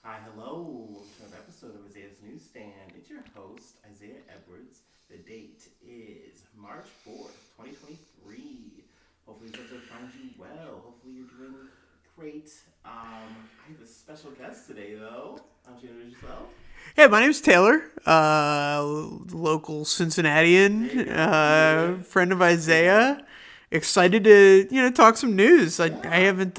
Hello. Welcome to another episode of Isaiah's Newsstand. It's your host, Isaiah Edwards. The date is March 4th, 2023. Hopefully this episode finds you well. Hopefully you're doing great. I have a special guest today, though. Why don't you introduce yourself? Hey, my name's Taylor, local Cincinnatian, friend of Isaiah. Excited to talk some news. I haven't.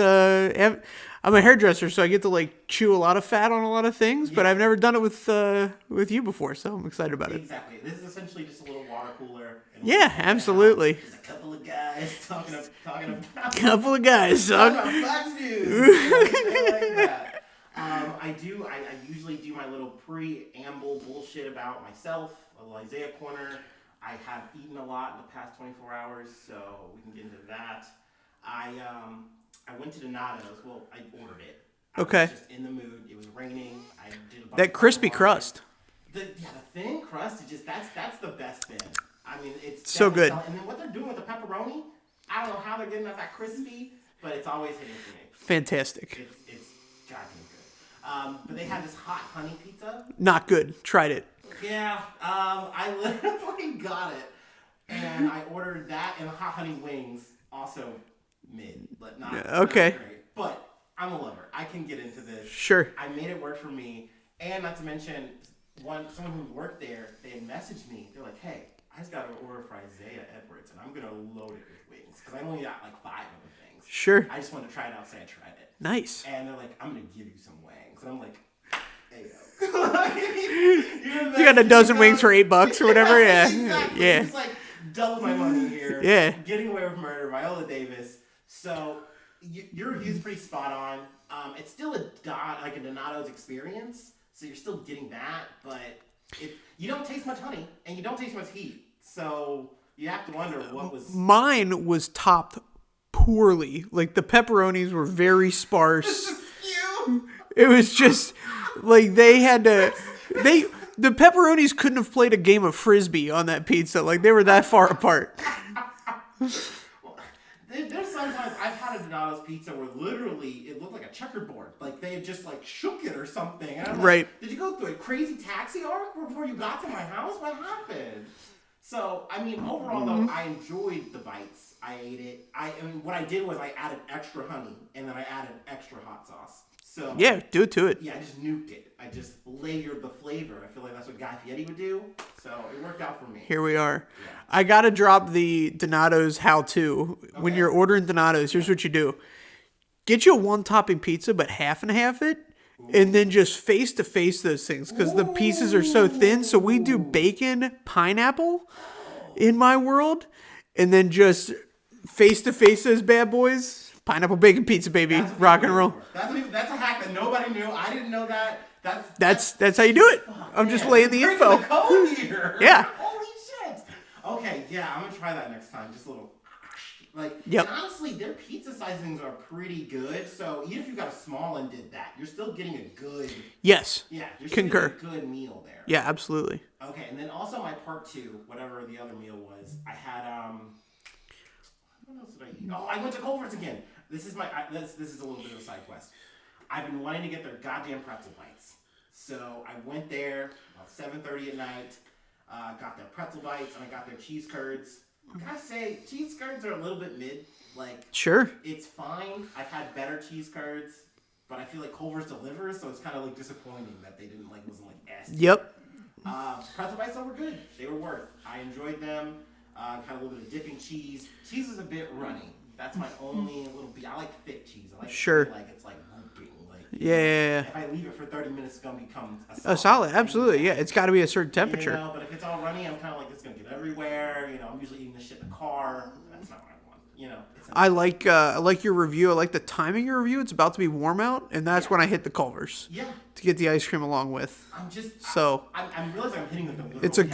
I'm a hairdresser, so I get to chew a lot of fat on a lot of things, but I've never done it with you before, so I'm excited about it. Exactly. This is essentially just a little water cooler. Yeah, absolutely. Just a couple of guys talking about Couple of guys, talking son. about Fox News. I like that. I usually do my little preamble bullshit about myself, a little Isaiah corner. I have eaten a lot in the past 24 hours, so we can get into that. I went to Donato's. Well, I ordered it. I Okay. was just in the mood. It was raining. I did a bunch That of crispy market. crust. The thin crust is just that's the best thing. I mean, it's So good. And then what they're doing with the pepperoni, I don't know how they're getting that crispy, but it's always hitting for me. Fantastic. It's goddamn good. But they have this hot honey pizza. Not good. Tried it. Yeah, I literally got it, and I ordered that and hot honey wings. Also mid, but not Okay. not great. But I'm a lover. I can get into this. Sure. I made it work for me, and not to mention someone who worked there. They had messaged me. They're like, "Hey, I just got an order for Isaiah Edwards, and I'm gonna load it with wings because I only got like 5 other things. Sure. I just wanted to try it out, say I tried it." Nice. And they're like, "I'm gonna give you some wings," and I'm like, "Hey yo." You got a dozen wings for $8 or whatever. Yeah. Exactly. Yeah. It's like double my money here. Yeah. Getting Away with Murder, Viola Davis. So your review's pretty spot on. It's still a Donato's experience, so you're still getting that, but you don't taste much honey and you don't taste much heat. So you have to wonder what was. Mine was topped poorly. Like the pepperonis were very sparse. You. It was just like they had to. The pepperonis couldn't have played a game of frisbee on that pizza. Like they were that far apart. There's sometimes I've had a Donato's pizza where literally it looked like a checkerboard. Like they had just shook it or something. And I'm like, Right. did you go through a crazy taxi arc before you got to my house? What happened? So, I mean, overall though, I enjoyed the bites. I ate it. I mean, what I did was I added extra honey and then I added extra hot sauce. So Yeah, do it to it. yeah, I just nuked it. I just layered the flavor. I feel like that's what Guy Fieri would do. So it worked out for me. Here we are. Yeah. I gotta drop the Donato's how-to. When Okay. you're ordering Donato's, here's what you do: get you a one-topping pizza, but half and half it, and then just face to face those things because the pieces are so thin. So we do bacon, pineapple, in my world, and then just face to face those bad boys. Pineapple bacon pizza, baby, That's what rock people and roll. do. That's a hack that nobody knew. I didn't know that. That's how you do it. I'm just Man, laying the you're info. breaking the code here. Yeah. Holy shit. Okay, yeah, I'm gonna try that next time. Just a little. Yep. And honestly, their pizza sizings are pretty good. So even if you got a small and did that, you're still getting a good. Yes. Yeah, you're still Concur. getting a good meal there. Yeah, absolutely. Okay, and then also my part 2, whatever the other meal was, I had what else did I eat? Oh, I went to Culver's again. This is this is a little bit of a side quest. I've been wanting to get their goddamn pretzel bites, so I went there about 7:30 at night. Got their pretzel bites and I got their cheese curds. I gotta say, cheese curds are a little bit mid. Like Sure. it's fine. I've had better cheese curds, but I feel like Culver's delivers, so it's kind of disappointing that they didn't wasn't S. Yep. Pretzel bites though were good. They were worth. I enjoyed them. Had a little bit of dipping cheese. Cheese is a bit runny. That's my only little bit. I like thick cheese. I like Sure. it's looping. Yeah. If I leave it for 30 minutes, it's gonna become A solid, absolutely. Yeah, it's got to be a certain temperature. But if it's all runny, I'm kind of it's gonna get everywhere. I'm usually eating this shit in the car. That's not what I want. I like your review. I like the timing of your review. It's about to be warm out, and that's when I hit the Culver's Yeah. to get the ice cream along with. So I'm realizing I'm hitting the. it's a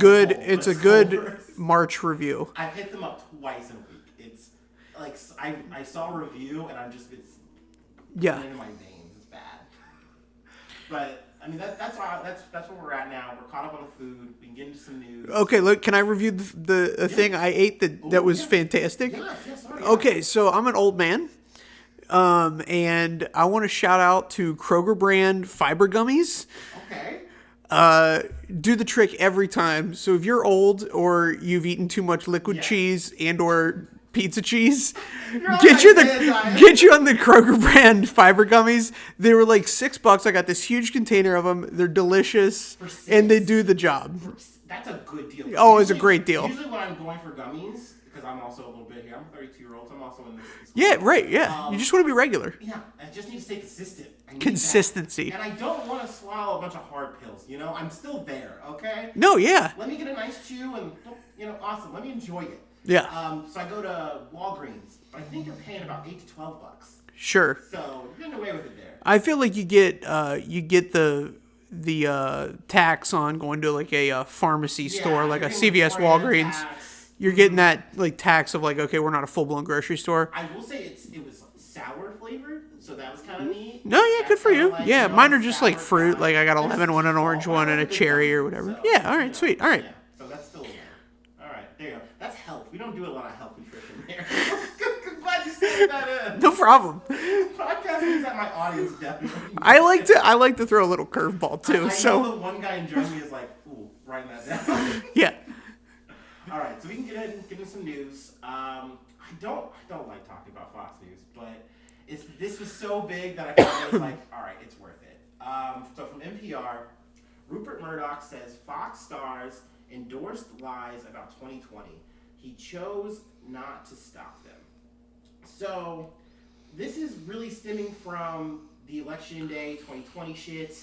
good March review. I've hit them up twice in a week. It's I saw a review and it's Yeah. into my veins. It's bad. But I mean that's where we're at now. We're caught up on the food. We can get into some news. Okay, look, can I review the thing I ate that was fantastic? Yes, sorry. Okay, so I'm an old man. And I want to shout out to Kroger brand fiber gummies. Okay. Do the trick every time. So if you're old or you've eaten too much liquid cheese and or pizza cheese, get you on the Kroger brand fiber gummies. They were like $6. I got this huge container of them. They're delicious and they do the job. That's a good deal. Oh, it's a great deal. Usually when I'm going for gummies, because I'm also a little bit here, I'm a 32-year-old, so I'm also in this. Yeah, right. Yeah, you just want to be regular. Yeah, I just need to stay consistent. Consistency. And I don't want to swallow a bunch of hard pills. You know, I'm still there. Okay. No, yeah. Let me get a nice chew and awesome. Let me enjoy it. Yeah. So I go to Walgreens, but I think you're paying about $8 to $12. Sure. So you're getting away with it there. I feel like you get the tax on going to like a pharmacy store, like a CVS, Walgreens. You're getting that like tax of like, okay, we're not a full blown grocery store. I will say it was sour flavored, so that was kind of neat. No, yeah, good for you. Like, yeah, mine are just like fruit. Like I got a lemon one, an orange one, and a cherry or whatever. So, yeah, all right, sweet, all right. Yeah, so that's still there. All right, there you go. That's health. We don't do a lot of health nutrition here. Glad you said that in. No problem. Podcast means that my audience definitely. I like to throw a little curveball too. I know the one guy in Germany is like, ooh, writing that down. Yeah. All right, so we can get into some news. I don't like talking about Fox News, but this was so big that I felt was like, all right, it's worth it. So from NPR, Rupert Murdoch says Fox stars endorsed lies about 2020. He chose not to stop them. So this is really stemming from the election day 2020 shit.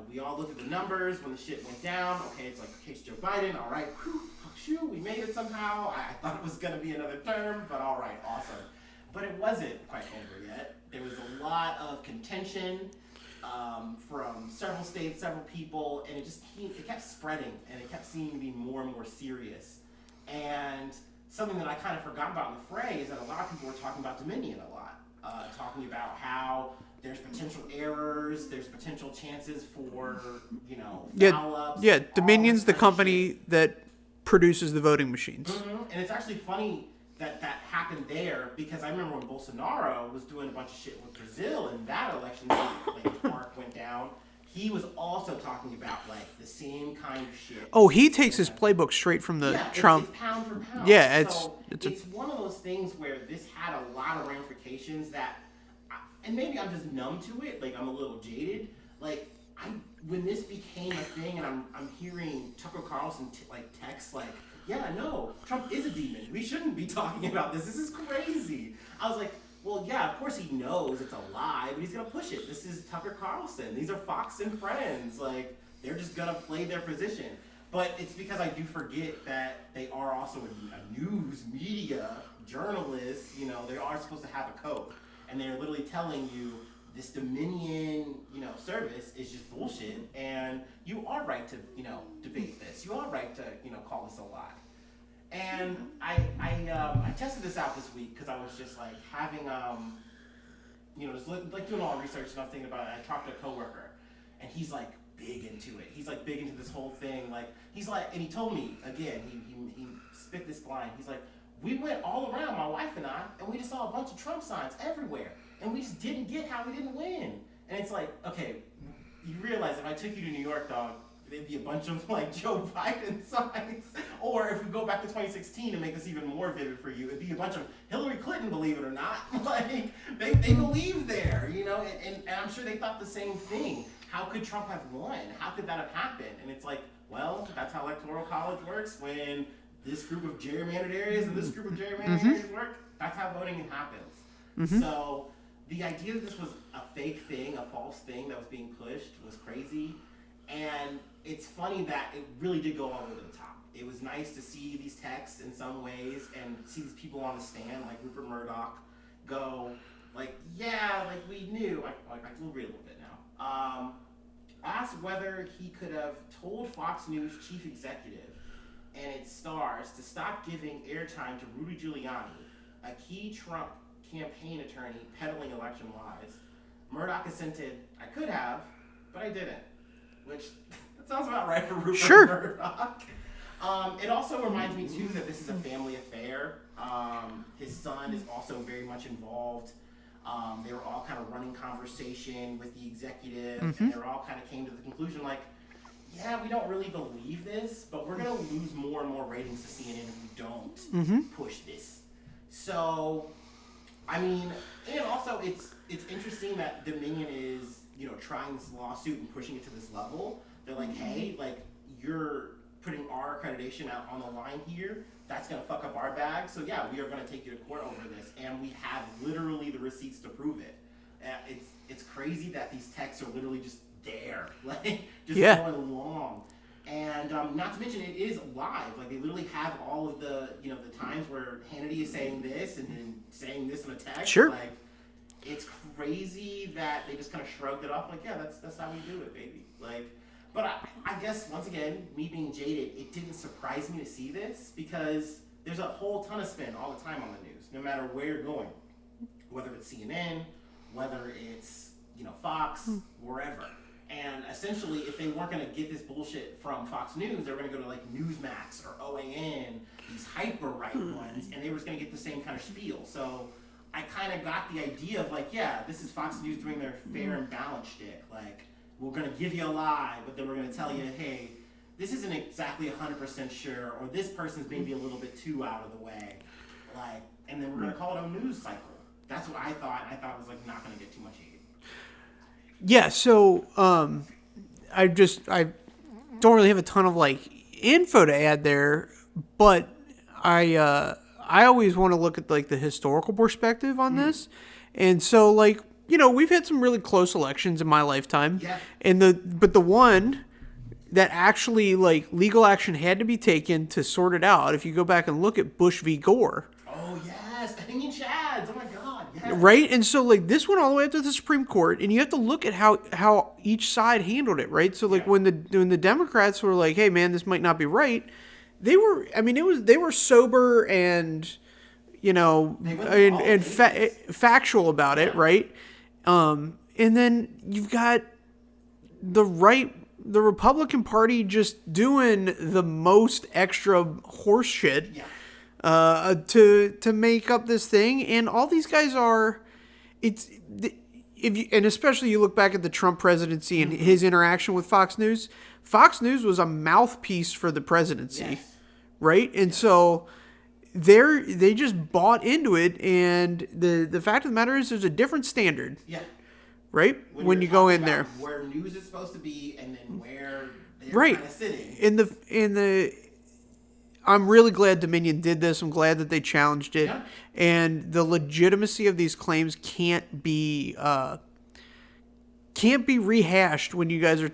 We all looked at the numbers when the shit went down. Okay, it's like, okay, it's Joe Biden. All right, whew, we made it somehow. I thought it was going to be another term, but all right, awesome. But it wasn't quite over yet. There was a lot of contention from several states, several people, and it kept spreading, and it kept seeming to be more and more serious. And something that I kind of forgot about in the fray is that a lot of people were talking about Dominion a lot, talking about how there's potential errors, there's potential chances for, foul-ups. Yeah, Dominion's the company that produces the voting machines. Mm-hmm. And it's actually funny that happened there, because I remember when Bolsonaro was doing a bunch of shit with Brazil and that election, like, arc went down. He was also talking about like the same kind of shit. Oh, he takes his playbook straight from the Trump. It's pound for pound. Yeah, it's one of those things where this had a lot of ramifications that, and maybe I'm just numb to it. Like I'm a little jaded. Like when this became a thing, and I'm hearing Tucker Carlson text like, yeah, no, Trump is a demon. We shouldn't be talking about this. This is crazy. I was like, well, yeah, of course he knows it's a lie, but he's going to push it. This is Tucker Carlson. These are Fox and Friends. Like, they're just going to play their position. But it's because I do forget that they are also a news media, journalists. They are supposed to have a code. And they're literally telling you this Dominion, service is just bullshit. And you are right to, debate this. You are right to, call this a lie. And I tested this out this week because I was just like having just like doing all the research, and I was thinking about it. I talked to a coworker, and he's like big into it. He's like big into this whole thing. Like he's like, and he told me again, he spit this line. He's like, we went all around, my wife and I, and we just saw a bunch of Trump signs everywhere, and we just didn't get how we didn't win. And it's like, okay, you realize if I took you to New York, dog, there'd be a bunch of like Joe Biden signs. Or if we go back to 2016 and make this even more vivid for you, it'd be a bunch of Hillary Clinton, believe it or not. Like they believe there, and I'm sure they thought the same thing. How could Trump have won? How could that have happened? And it's like, well, that's how electoral college works. When this group of gerrymandered areas and this group of gerrymandered areas work, that's how voting happens. Mm-hmm. So the idea that this was a fake thing, a false thing that was being pushed was crazy. And it's funny that it really did go all over the top. It was nice to see these texts in some ways and see these people on the stand, like Rupert Murdoch, go, like, yeah, like we knew. I can read a little bit now. Asked whether he could have told Fox News chief executive and its stars to stop giving airtime to Rudy Giuliani, a key Trump campaign attorney peddling election lies. Murdoch assented, I could have, but I didn't. Which, that sounds about right for Rupert Murdoch. It also reminds me too that this is a family affair. His son is also very much involved. They were all kind of running conversation with the executive, and they were all kind of came to the conclusion like, yeah, we don't really believe this, but we're going to lose more and more ratings to CNN if we don't push this. So, I mean, and also it's interesting that Dominion is, you know, trying this lawsuit and pushing it to this level. They're like, hey, like, you're putting our accreditation out on the line here. That's going to fuck up our bag. So, yeah, we are going to take you to court over this. And we have literally the receipts to prove it. It's crazy that these texts are literally just there, like, just going along. And not to mention, it is live. Like, they literally have all of the, you know, the times where Hannity is saying this and then saying this in a text. Sure. Like, it's crazy that they just kind of shrugged it off. Like, yeah, that's how we do it, baby. Like, but I guess, once again, me being jaded, it didn't surprise me to see this because there's a whole ton of spin all the time on the news, no matter where you're going. Whether it's CNN, whether it's, you know, Fox, wherever. And essentially, if they weren't going to get this bullshit from Fox News, they were going to go to like Newsmax or OAN, these hyper right ones, and they were just going to get the same kind of spiel. So I kind of got the idea of like, yeah, this is Fox News doing their fair and balanced shtick. Like, we're going to give you a lie, but then we're going to tell you, hey, this isn't exactly 100% sure, or this person's maybe a little bbit too out of the way. Like, and then we're going to call it a news cycle. That's what I thought. I thought it was like not going to get too much hate. Yeah, so I don't really have a ton of like info to add there, but I always want to look at like the historical perspective on this, and so like, you know, we've had some really close elections in my lifetime, and the one that actually like legal action had to be taken to sort it out. If you go back and look at Bush v. Gore. Oh yes, Hanging Chads. Oh my God. Yes. Right, and so like this went all the way up to the Supreme Court, and you have to look at how each side handled it, right? So like when the Democrats were like, "Hey man, this might not be right," they were sober and, you know, and factual about it, right? And then you've got the Republican Party just doing the most extra horse shit. Yeah. To make up this thing, and all these guys are, and especially you look back at the Trump presidency and his interaction with Fox News. Fox News was a mouthpiece for the presidency, right? And so they just bought into it, and the fact of the matter is there's a different standard, right? When you go in there, where news is supposed to be, and then where they're kind of sitting in the. I'm really glad Dominion did this. I'm glad that they challenged it. Yeah. And the legitimacy of these claims can't be rehashed when you guys are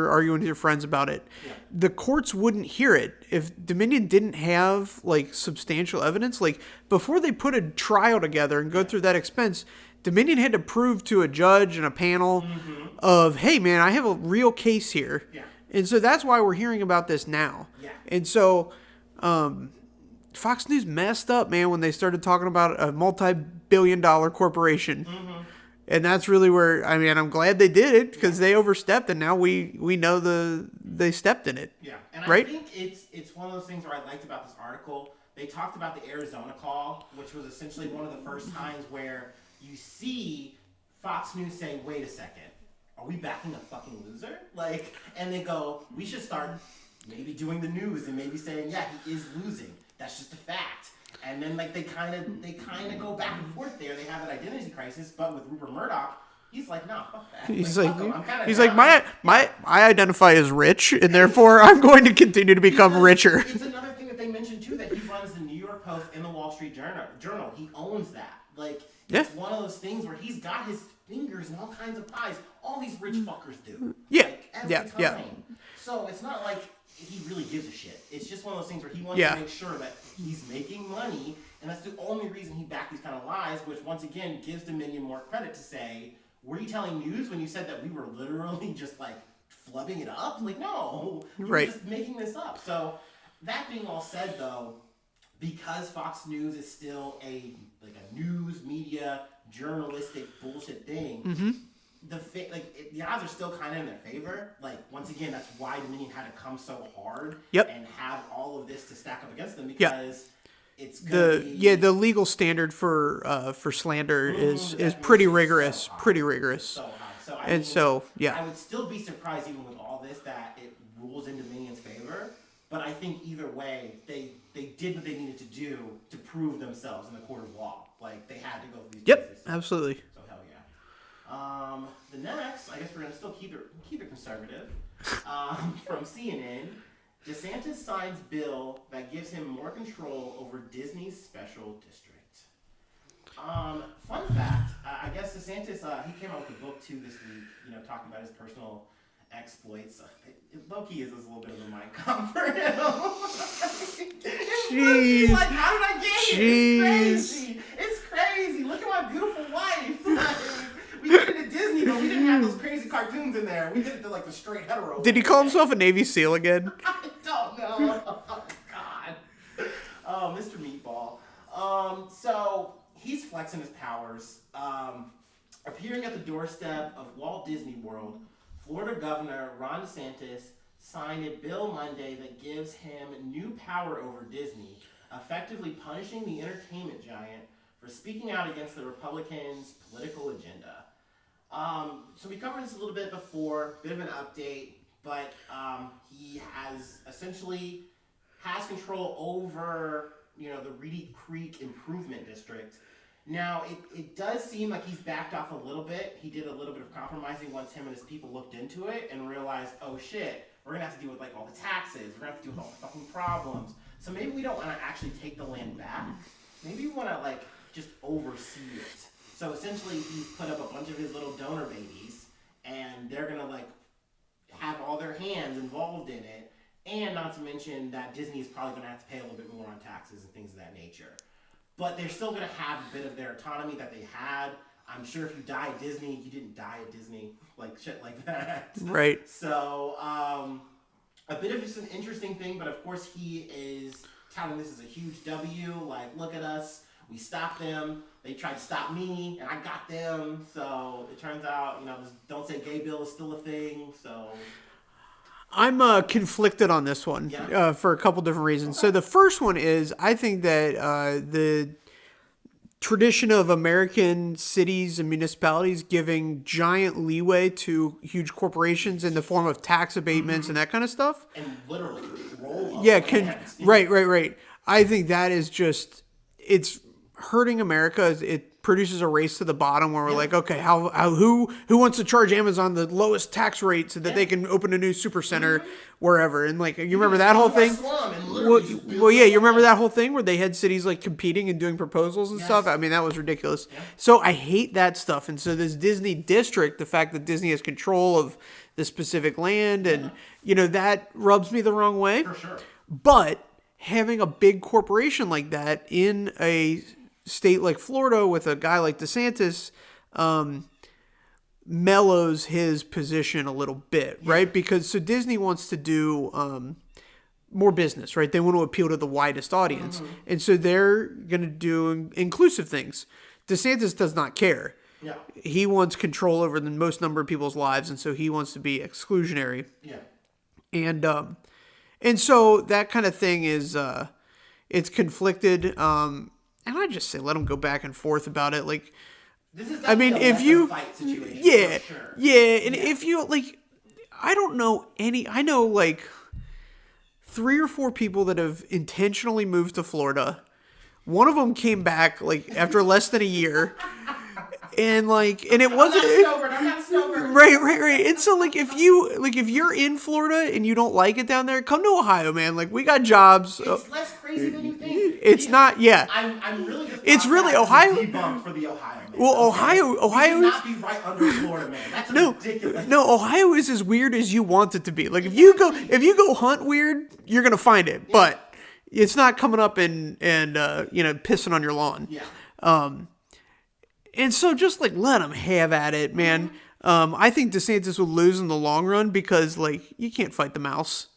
arguing with your friends about it. Yeah. The courts wouldn't hear it if Dominion didn't have like substantial evidence. Like before they put a trial together and go through that expense, Dominion had to prove to a judge and a panel of, hey man, I have a real case here. Yeah. And so that's why we're hearing about this now. Yeah. And so Fox News messed up, man, when they started talking about a multi-billion-dollar corporation. And that's really where, I mean, I'm glad they did it because they overstepped, and now we know they stepped in it. Yeah, and right? I think it's one of those things where I liked about this article. They talked about the Arizona call, which was essentially one of the first times where you see Fox News saying, wait a second, are we backing a fucking loser? Like, and they go, we should start maybe doing the news and maybe saying, yeah, he is losing. That's just a fact. And then like they kind of go back and forth there. They have an identity crisis, but with Rupert Murdoch, he's like, no, fuck that. He's like my I identify as rich, and therefore I'm going to continue to become richer. It's another thing that they mentioned too, that he runs the New York Post and the Wall Street Journal. He owns that. Like it's one of those things where he's got his fingers in all kinds of pies. All these rich fuckers do. Yeah. Like, every time. So it's not like he really gives a shit. It's just one of those things where he wants to make sure that he's making money, and that's the only reason he backed these kind of lies, which once again gives Dominion more credit to say, were you telling news when you said that we were literally just like flubbing it up? Like, no, you were just making this up. So that being all said though, because Fox News is still a news media journalistic bullshit thing, the odds are still kind of in their favor. Like, once again, that's why Dominion had to come so hard Yep. and have all of this to stack up against them, Yep. because it's gonna be, the legal standard for slander is pretty rigorous, pretty rigorous. so high. So I And mean, so, yeah. I would still be surprised even with all this that it rules in Dominion's favor. But I think either way, they did what they needed to do to prove themselves in the court of law. Like, they had to go through these Yep, cases. absolutely. So hell yeah. The next, I guess we're gonna still keep it conservative. From CNN, DeSantis signs bill that gives him more control over Disney's special district. Fun fact, I guess DeSantis, he came out with a book too this week, talking about his personal exploits. Low-key is a little bit of a mind comp for him. Jeez. Like, how did I get here? It's crazy. It's crazy. Look at my beautiful wife. Like, we did it at Disney, but we didn't have those crazy cartoons in there. We did it to like the straight hetero. Did he call himself a Navy SEAL again? I don't know. Oh, God. Oh, Mr. Meatball. So he's flexing his powers. Appearing at the doorstep of Walt Disney World, Florida Governor Ron DeSantis signed a bill Monday that gives him new power over Disney, effectively punishing the entertainment giant for speaking out against the Republicans' political agenda. So we covered this a little bit before, bit of an update, but he has control over, the Reedy Creek Improvement District. Now, it does seem like he's backed off a little bit. He did a little bit of compromising once him and his people looked into it and realized, oh shit, we're gonna have to deal with like all the taxes. We're gonna have to deal with all the fucking problems. So maybe we don't want to actually take the land back. Maybe we want to like just oversee it. So essentially, he's put up a bunch of his little donor babies, and they're gonna like have all their hands involved in it. And not to mention that Disney is probably gonna have to pay a little bit more on taxes and things of that nature. But they're still going to have a bit of their autonomy that they had. I'm sure if you die at Disney, you didn't die at Disney. Like, shit like that. Right. So, a bit of just an interesting thing, but of course he is touting this as a huge W. Like, look at us. We stopped them. They tried to stop me, and I got them. So, it turns out, this Don't Say Gay bill is still a thing. So... I'm conflicted on this one for a couple different reasons. Okay. So the first one is I think that the tradition of American cities and municipalities giving giant leeway to huge corporations in the form of tax abatements and that kind of stuff. And literally control of lands. Right. I think that is just, it's hurting America. It produces a race to the bottom where we're like, okay, who wants to charge Amazon the lowest tax rate so that they can open a new super center wherever? And like, you remember that whole thing? Well, yeah, you remember that whole thing where they had cities like competing and doing proposals and stuff? I mean, that was ridiculous. Yeah. So I hate that stuff. And so this Disney district, the fact that Disney has control of the specific land and, that rubs me the wrong way. For sure. But having a big corporation like that in a state like Florida with a guy like DeSantis mellows his position a little bit, right? Because so Disney wants to do more business, right? They want to appeal to the widest audience. Mm-hmm. And so they're going to do inclusive things. DeSantis does not care. Yeah. He wants control over the most number of people's lives, and so he wants to be exclusionary. Yeah. And so that kind of thing is it's conflicted. And I just say let them go back and forth about it. Like, this is if you, fight situation, yeah, for sure. and if you like, I don't know I know like 3 or 4 people that have intentionally moved to Florida. One of them came back like after less than a year. And it wasn't. I'm not snowbird. Right. And so if you're in Florida and you don't like it down there, come to Ohio, man. Like, we got jobs. It's less crazy than you think. It's not. Yeah. I'm really just. It's really Ohio. Debunk for the Ohio man. Well, okay? Ohio should not be right under Florida man. That's ridiculous. No, Ohio is as weird as you want it to be. Like, if you go hunt weird, you're gonna find it, but it's not coming up and pissing on your lawn. Yeah. And so just let them have at it, man. I think DeSantis will lose in the long run because you can't fight the mouse,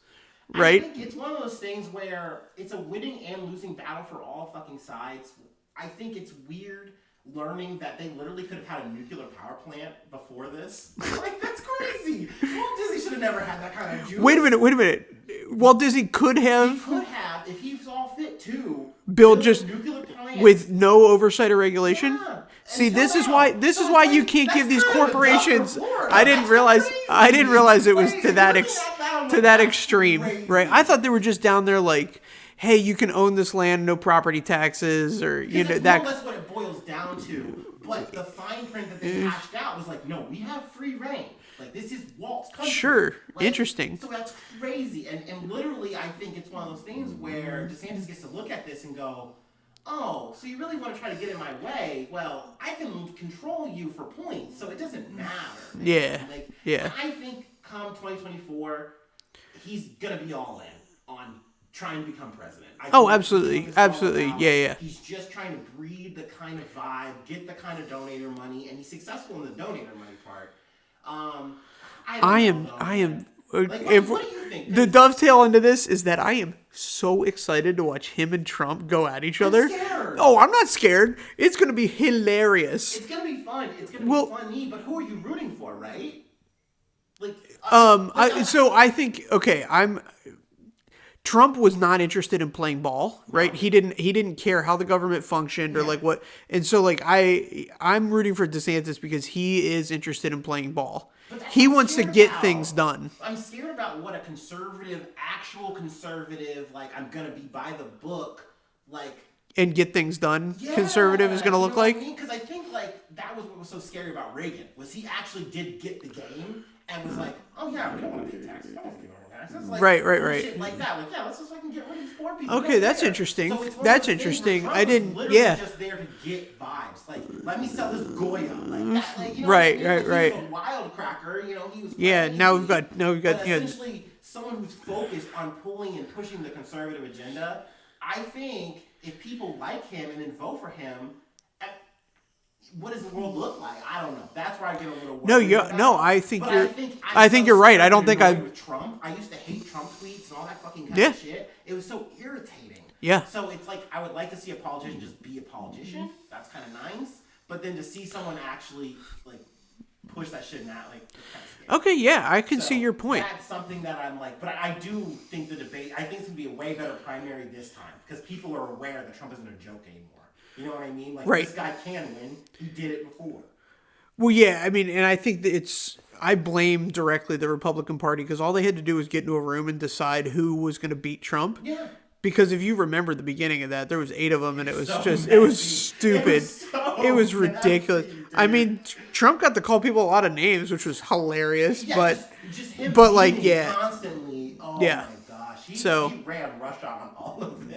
right? I think it's one of those things where it's a winning and losing battle for all fucking sides. I think it's weird learning that they literally could have had a nuclear power plant before this. Like, that's crazy. Walt Disney should have never had that kind of juice. Wait a minute. Walt Disney could have. He could have, if he saw fit to, build just a nuclear plant with no oversight or regulation. Yeah. See, Until this is now. why you can't That's give these kind of a corporations. dumb report. I didn't realize it was Like, to that looking at that, I'm to like, that that's extreme, crazy. right? I thought they were just down there like, hey, you can own this land, no property taxes, or you know That's that. more or less what it boils down to. But the fine print that they hashed out was like, no, we have free reign. Like, this is Walt's country. Sure. Like, Interesting. So that's crazy. And literally, I think it's one of those things where DeSantis gets to look at this and go, oh, so you really want to try to get in my way? Well, I can control you for points, so it doesn't matter. Yeah. Like, Yeah. I think come 2024, he's going to be all in on trying to become president. Oh, absolutely. Absolutely. Yeah. He's just trying to breed the kind of vibe, get the kind of donator money, and he's successful in the donator money part. I am. Like, what do you think? The dovetail into this is that I am so excited to watch him and Trump go at each other. Scared. Oh, I'm not scared. It's going to be hilarious. It's gonna be fun. It's gonna be funny. But who are you rooting for, right? Like, I think Trump was not interested in playing ball, right? He didn't care how the government functioned or like what. And so like I'm rooting for DeSantis because he is interested in playing ball. He wants to get things done. I'm scared about what a actual conservative, like I'm gonna be by the book, like. And get things done. Conservative is gonna look like. Because I think like that was what was so scary about Reagan was he actually did get the game and was like, oh yeah, we don't want to pay taxes. I don't want to pay taxes. Like, right. Shit like that. Like, yeah, let's just fucking get rid of these poor people. Okay, that's interesting. So it's one That's of those things where interesting. Trump I didn't. was literally Yeah. just there to get vibes. Like, let me sell this Goya. Like that. Like, you know, Right. He was a wild cracker. You know, he was. Yeah. crazy. Now we've got. But essentially, someone who's focused on pulling and pushing the conservative agenda. I think if people like him and then vote for him, what does the world look like? I don't know. That's where I get a little worried. I think you're right. I don't think with Trump. I used to hate Trump tweets and all that fucking kind of shit. It was so irritating. Yeah. So it's like I would like to see a politician just be a politician. That's kind of nice. But then to see someone actually like push that shit out, like. Okay, yeah, I can see your point. That's something that I'm like, but I do think the debate. I think it's gonna be a way better primary this time because people are aware that Trump isn't a joke anymore. You know what I mean? Like this guy can win. He did it before. Well, yeah, I mean, and I think that I blame directly the Republican Party because all they had to do was get into a room and decide who was going to beat Trump. Yeah. Because if you remember the beginning of that, there was 8 of them, and it was messy. it was stupid. It was messy, ridiculous. dude. I mean, Trump got to call people a lot of names, which was hilarious. Yeah, but just him like, yeah, constantly. Oh yeah. My gosh, he ran rush on all of them.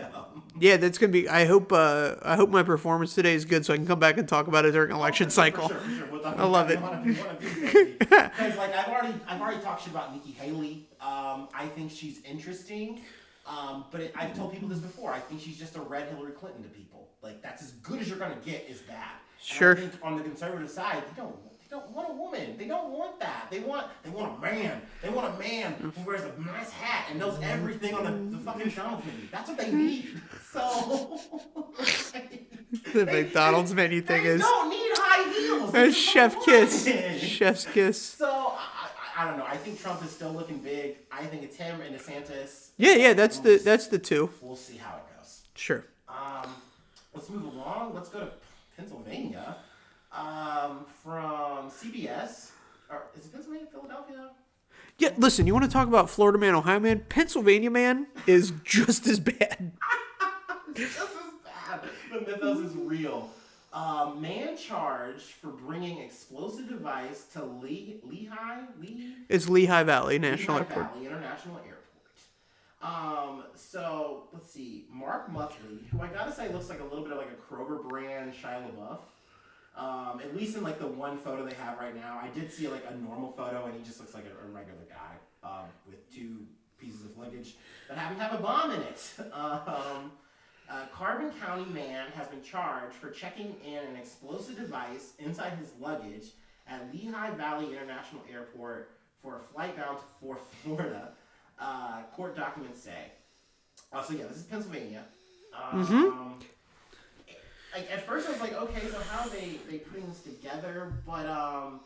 Yeah, that's gonna be. I hope my performance today is good, so I can come back and talk about it during election cycle. For sure. We'll I love it. Because like I've already talked shit about Nikki Haley. I think she's interesting. But I've told people this before. I think she's just a red Hillary Clinton to people. Like that's as good as you're gonna get is that. Sure. And I think on the conservative side, they don't want a woman. They don't want that. They want a man. They want a man who wears a nice hat and knows everything on the fucking McDonald's menu. That's what they need. So the McDonald's menu thing is. They don't need high heels. Chef kiss. Chef's kiss. So I don't know. I think Trump is still looking big. I think it's him and DeSantis. Yeah. That's the two. We'll see how it goes. Sure. Let's move along. Let's go to Pennsylvania. From CBS. Or is it Pennsylvania, Philadelphia? Yeah, listen, you want to talk about Florida man, Ohio man? Pennsylvania man is just as bad. Just as bad. The mythos is real. Man charged for bringing explosive device to Lehigh? It's Lehigh Valley National Airport. Lehigh Valley International Airport. So, let's see. Mark Muffley, who I gotta say looks like a little bit of like a Kroger brand Shia LaBeouf. At least in like the one photo they have right now. I did see like a normal photo and he just looks like a regular guy with 2 pieces of luggage that happen to have a bomb in it. Carbon County man has been charged for checking in an explosive device inside his luggage at Lehigh Valley International Airport for a flight bound for Florida. Court documents say. So yeah, this is Pennsylvania. like at first I was like, okay, so how are they putting this together? But I'm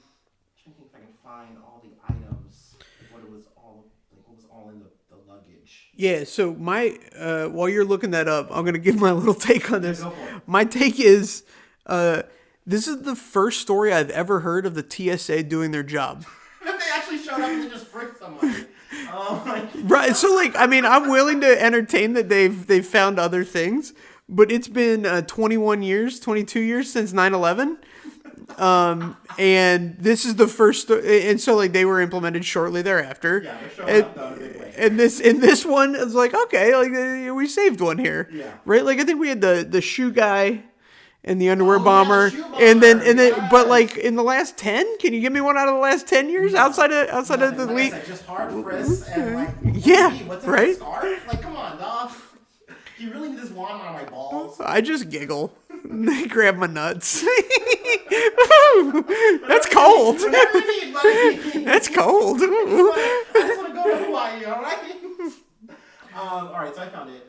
trying to think if I can find all the items, like what was all in the luggage. Yeah, so my while you're looking that up, I'm gonna give my little take on this. Go for it. My take is this is the first story I've ever heard of the TSA doing their job. That they actually showed up and they just fricked somebody. Oh my God. Right. So like, I mean, I'm willing to entertain that they've found other things, but it's been 21 years, 22 years since 9/11. And this is the first, and so like they were implemented shortly thereafter. Yeah, they're showing up though in a big way. And this one is like, okay, like we saved one here. Yeah. Right. Like I think we had the shoe guy and the underwear bomber, shoe bomber, and then yes. but like in the last 10, can you give me one out of the last 10 years outside of the like league? I said, just hard frisk and like Yeah, what's in right? the scarf? Like, come on, dog. You really need this wand on my balls? I just giggle. They grab my nuts. That's cold. Whatever you need, buddy. That's cold. I just want to go to Hawaii, all right? All right, so I found it.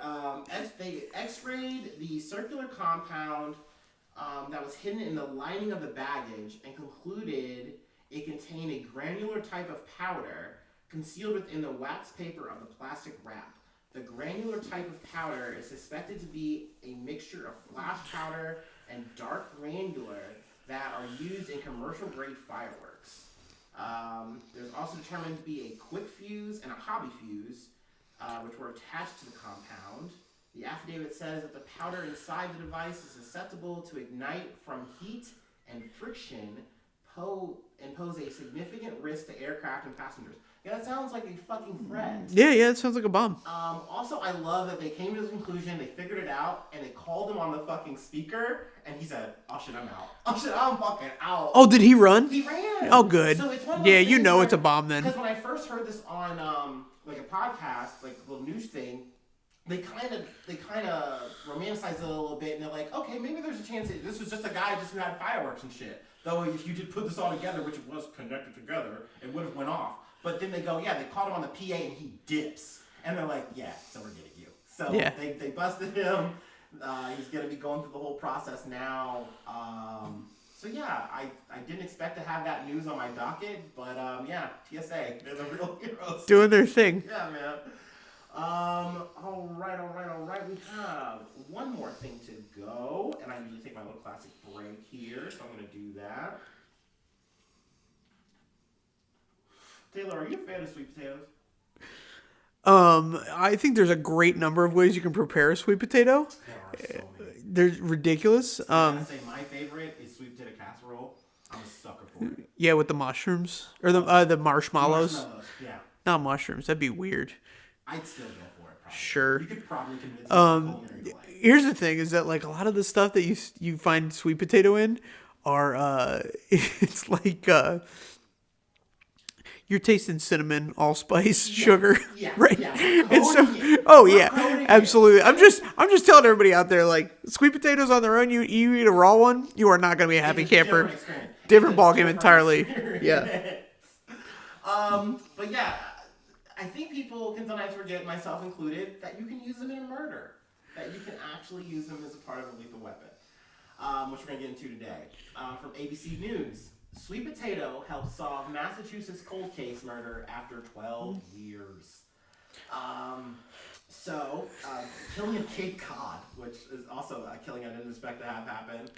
They X-rayed the circular compound that was hidden in the lining of the baggage and concluded it contained a granular type of powder concealed within the wax paper of the plastic wrap. The granular type of powder is suspected to be a mixture of flash powder and dark granular that are used in commercial-grade fireworks. There's also determined to be a quick fuse and a hobby fuse, which were attached to the compound. The affidavit says that the powder inside the device is susceptible to ignite from heat and friction and pose a significant risk to aircraft and passengers. Yeah, that sounds like a fucking threat. Yeah, it sounds like a bomb. Also, I love that they came to this conclusion, they figured it out, and they called him on the fucking speaker, and he said, oh shit, I'm out. Oh shit, I'm fucking out. Oh, did he run? He ran. Oh, good. So it's one of Yeah, those you know where, it's a bomb then. Because when I first heard this on like a podcast, like a little news thing, they kind of romanticized it a little bit, and they're like, okay, maybe there's a chance that this was just a guy just who had fireworks and shit. Though if you did put this all together, which was connected together, it would have went off. But then they go, yeah, they caught him on the PA and he dips. And they're like, yeah, so we're getting you. So yeah. they busted him. He's going to be going through the whole process now. So yeah, I didn't expect to have that news on my docket. But yeah, TSA, they're the real heroes. Doing their thing. Yeah, man. All right. We have one more thing to go. And I need to take my little classic break here. So I'm going to do that. Taylor, are you a fan of sweet potatoes? I think there's a great number of ways you can prepare a sweet potato. There are so many. They're ridiculous. I gotta say my favorite is sweet potato casserole. I'm a sucker for it. Yeah, with the mushrooms or the marshmallows. Yeah. Not mushrooms. That'd be weird. I'd still go for it. Probably. Sure. You could probably convince me of culinary play. Here's the thing: is that like a lot of the stuff that you find sweet potato in are it's like you're tasting cinnamon, allspice, sugar, right? Yeah. And so, oh yeah, absolutely. I'm just telling everybody out there, like sweet potatoes on their own. You eat a raw one, you are not going to be a happy camper. Different ballgame entirely. Yeah. But yeah, I think people can sometimes forget, myself included, that you can use them in a murder. That you can actually use them as a part of a lethal weapon, which we're going to get into today. From ABC News. Sweet potato helped solve Massachusetts cold case murder after 12 years. Killing of Cape Cod, which is also a killing I didn't expect to have happen.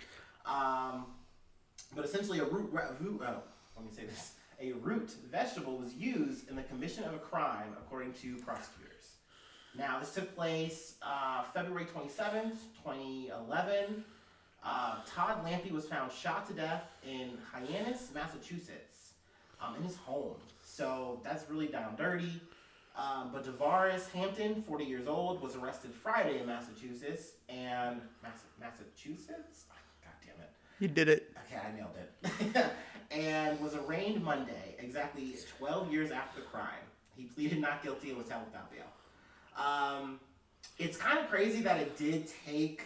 But essentially, a root vegetable was used in the commission of a crime, according to prosecutors. Now, this took place February 27th, 2011. Todd Lampy was found shot to death in Hyannis, Massachusetts, in his home. So that's really down dirty. But DeVaris Hampton, 40 years old, was arrested Friday in Massachusetts. And Massachusetts? God damn it. You did it. Okay, I nailed it. And was arraigned Monday, exactly 12 years after the crime. He pleaded not guilty and was held without bail. It's kind of crazy that it did take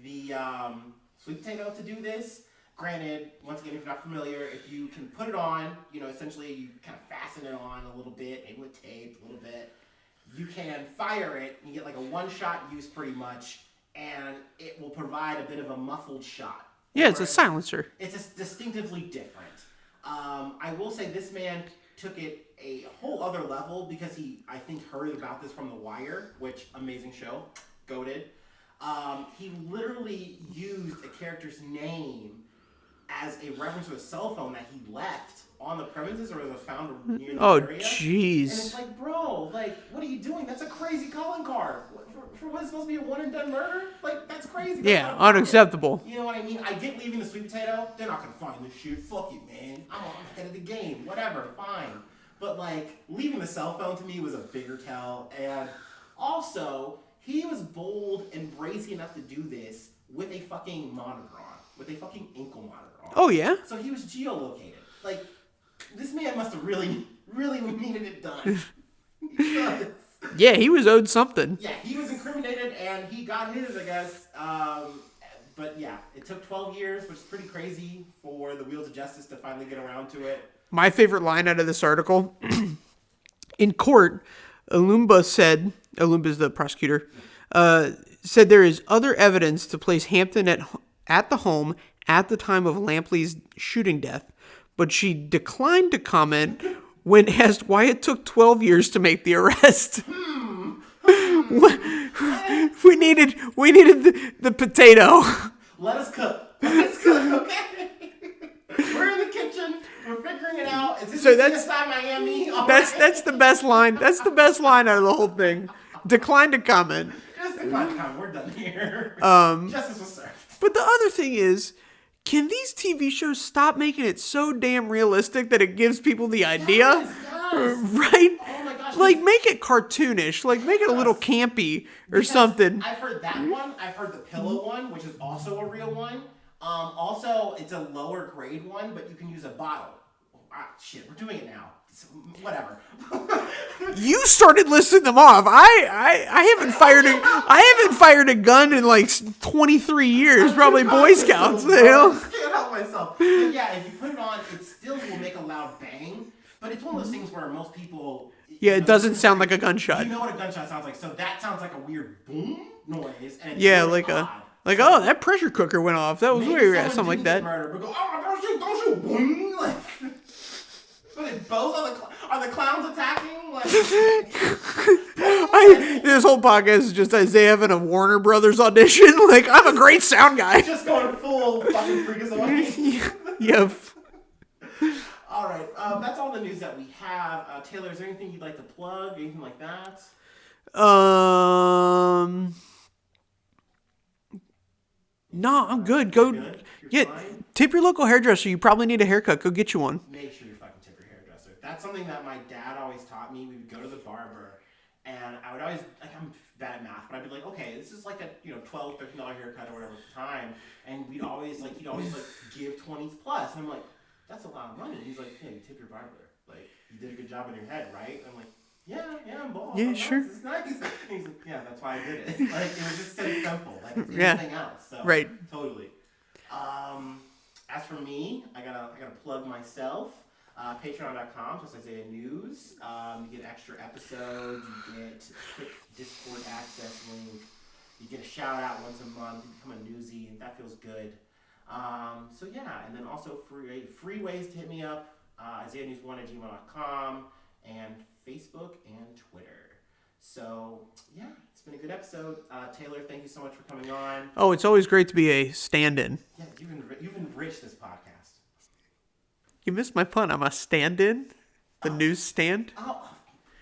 the sweet potato to do this. Granted, once again, if you're not familiar, if you can put it on, essentially you kind of fasten it on a little bit, maybe with tape, a little bit. You can fire it, you get like a one-shot use pretty much, and it will provide a bit of a muffled shot. Yeah, it's a silencer. It's distinctively different. I will say this man took it a whole other level because he, I think, heard about this from The Wire, which, amazing show, goated. He literally used a character's name as a reference to a cell phone that he left on the premises or was found near the area. Oh, jeez. And it's like, bro, like, what are you doing? That's a crazy calling card. For what's supposed to be a one-and-done murder? Like, that's crazy. That's Yeah, unacceptable. You know what I mean? I get leaving the sweet potato. They're not going to find this shit. Fuck you, man. I'm ahead of the game. Whatever, fine. But, like, leaving the cell phone to me was a bigger tell. And also, he was bold and brazy enough to do this with a fucking monitor on. With a fucking ankle monitor on. Oh, yeah? So he was geolocated. Like, this man must have really, really needed it done. Yeah, he was owed something. Yeah, he was incriminated and he got his, I guess. But yeah, it took 12 years, which is pretty crazy for the wheels of justice to finally get around to it. My favorite line out of this article, in court, Alumba's the prosecutor, said there is other evidence to place Hampton at the home at the time of Lampley's shooting death, but she declined to comment when asked why it took 12 years to make the arrest. We needed the potato. Let us cook. Okay? We're in the kitchen. We're figuring it out. Is this CSI Miami? That's the best line. That's the best line out of the whole thing. Decline to comment. Just decline to comment. We're done here. Justice was served. But the other thing is, can these TV shows stop making it so damn realistic that it gives people the idea? Yes. Right? Oh my gosh. Like, make it cartoonish. Like, make it a little campy or something. I've heard that one. I've heard the pillow one, which is also a real one. Also, it's a lower grade one, but you can use a bottle. Shit, we're doing it now. Whatever. You started listing them off. I haven't fired a gun in like 23 years. Probably Boy Scouts. I can't help myself. But yeah, if you put it on, it still will make a loud bang. But it's one of those things where most people. Yeah, it doesn't sound like a gunshot. You know what a gunshot sounds like, so that sounds like a weird boom noise. And it's yeah, really like odd. Oh, that pressure cooker went off. That was weird. Something like that. Murder, but go, oh, don't shoot, boom. Like, but it both are the clowns attacking? Like, this whole podcast is just Isaiah having a Warner Brothers audition. Like, I'm a great sound guy. Just going full fucking freakazoid. Yep. All right, that's all the news that we have. Taylor, is there anything you'd like to plug? Anything like that? No, I'm good. Go get tip your local hairdresser. You probably need a haircut. Go get you one. Make sure you fucking tip your hairdresser. That's something that my dad always taught me. We would go to the barber, and I would always, like, I'm bad at math, but I'd be like, okay, this is like a $12, $13 haircut or whatever at the time, and he'd always give 20s plus, and I'm like, that's a lot of money. He's like, yeah, you tip your barber. Like, you did a good job in your head, right? And I'm like, yeah, I'm bald. Yeah, sure. This is nice. And he's like, yeah, that's why I did it. Like, it was just so simple. Like, it's anything else. So, right. Totally. As for me, I gotta plug myself. Patreon.com, just Isaiah News. You get extra episodes. You get quick Discord access link. You get a shout out once a month. You become a newsie, and that feels good. So yeah, and then also free ways to hit me up. IsaiahNews1@gmail.com and Facebook and Twitter. So yeah, it's been a good episode. Taylor, thank you so much for coming on. Oh, it's always great to be a stand-in. Yeah, you've enriched this podcast. You missed my pun. I'm a stand-in. The news stand. Oh,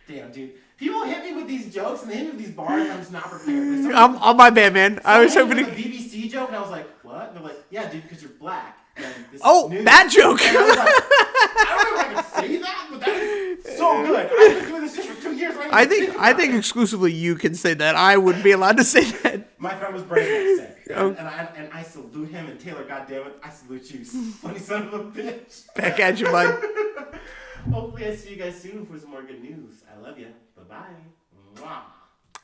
damn, dude. People hit me with these jokes and they hit me with these bars and I'm just not prepared. I'm on my bad, man. I was hoping to... a BBC joke and I was like, what? And they're like, yeah, dude, because you're black. That joke! And I was like, I don't know if I can say that, but that is so good. I've been doing this shit for 2 years. I think exclusively you can say that. I wouldn't be allowed to say that. My friend was brave enough to say. And I salute him, and Taylor, goddammit, I salute you, funny son of a bitch. Back at you, bud. Hopefully I see you guys soon for some more good news. I love you. Bye-bye. Mwah.